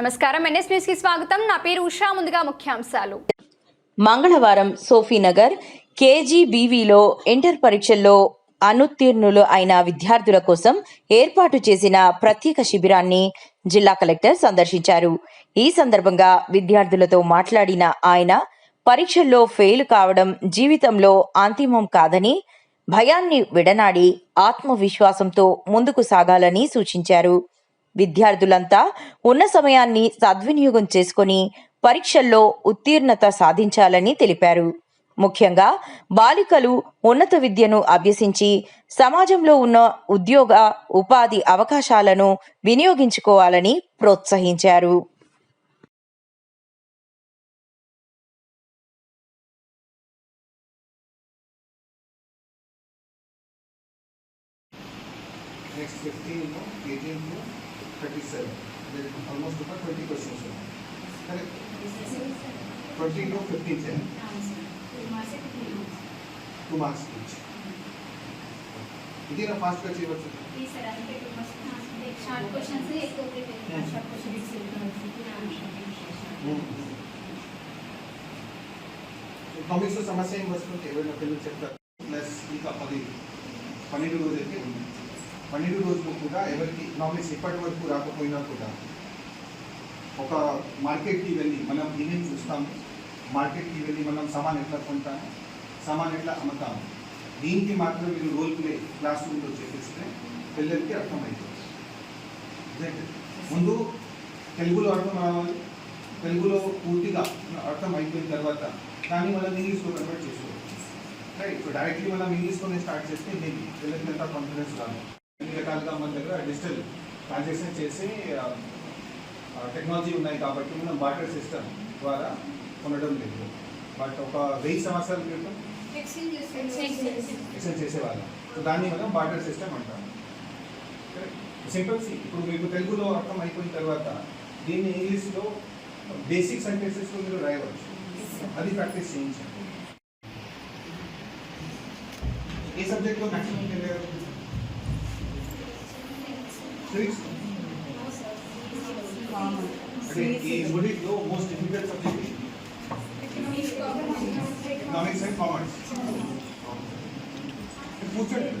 నమస్కారం NS news కి స్వాగతం. నా పేరు ఉషా. ముందుగా ముఖ్యాంశాలు. మంగళవారం సోఫీనగర్ కేజీబీవీలో ఇంటర్ పరీక్షల్లో అనుత్తీర్ణులు అయిన విద్యార్థుల కోసం ఏర్పాటు చేసిన ప్రత్యేక శిబిరాన్ని జిల్లా కలెక్టర్ సందర్శించారు. ఈ సందర్భంగా విద్యార్థులతో మాట్లాడిన ఆయన పరీక్షల్లో ఫెయిల్ కావడం జీవితంలో అంతిమం కాదని, భయాన్ని విడనాడి ఆత్మవిశ్వాసంతో ముందుకు సాగాలని సూచించారు. విద్యార్థులంతా ఉన్న సమయాన్ని సద్వినియోగం చేసుకుని పరీక్షల్లో ఉత్తీర్ణత సాధించాలని తెలిపారు. ముఖ్యంగా బాలికలు ఉన్నత విద్యను అభ్యసించి సమాజంలో ఉన్న ఉద్యోగ ఉపాధి అవకాశాలను వినియోగించుకోవాలని ప్రోత్సహించారు. Next 15, 18, 37. There is almost about 20 questions. Correct? 20 to 15, sir. 2 marks each. This is a fast question. Yes, sir. I think 2 marks. Short questions is okay. Short questions comics సమస్య ఏం వస్తుంది ఎవరైనా పిల్లలు చెప్తారు. ప్లస్ ఇంకా 12 రోజులకి ఉంది. 12 రోజులు కూడా ఎవరికి ఎకనామిక్స్ ఇప్పటి వరకు రాకపోయినా కూడా ఒక మార్కెట్కి వెళ్ళి మనం ఏమేమి చూస్తాము, మార్కెట్కి వెళ్ళి మనం సామాన్ ఎట్లా కొంటాము, సామాన్ ఎట్లా అమ్ముతాము, దీనికి మాత్రం మీరు రోల్ ప్లే క్లాస్ రూమ్లో చేపిస్తే పిల్లలకి అర్థమవుతుంది. ముందు తెలుగులో అర్థం రావాలి, తెలుగులో పూర్తిగా అర్థం అయిపోయిన తర్వాత కానీ మనం ఇంగ్లీష్లో కన్వర్ట్ చేసుకోవచ్చు. రైట్. సో డైరెక్ట్లీ మనం ఇంగ్లీష్లోనే స్టార్ట్ చేస్తే దీనికి పిల్లలకి ఎంత కాన్ఫిడెన్స్ రాదు. అన్ని రకాలుగా మన దగ్గర డిజిటల్ ట్రాన్సాక్షన్ చేసి టెక్నాలజీ ఉన్నాయి కాబట్టి మనం బార్టర్ సిస్టమ్ ద్వారా కొనడం లేదు. బట్ ఒక 1000 సంవత్సరాల క్రితం ఎక్స్చేంజ్ చేసేవాళ్ళం. సో దాన్ని మనం బార్టర్ సిస్టమ్ అంటాం. సింపుల్. ఇప్పుడు మీకు తెలుగులో అర్థం అయిపోయిన తర్వాత దీన్ని ఇంగ్లీష్లో బేసిక్ సెంటెన్సెస్లో మీరు రాయవచ్చు. అది ప్రాక్టీస్ చేయించండి. ఏ సబ్జెక్ట్లో మ్యాక్సిమం తెలియదు? అంటే ఈ మూడిట్లో most difficult subject economics and commerce. కూర్చోండి.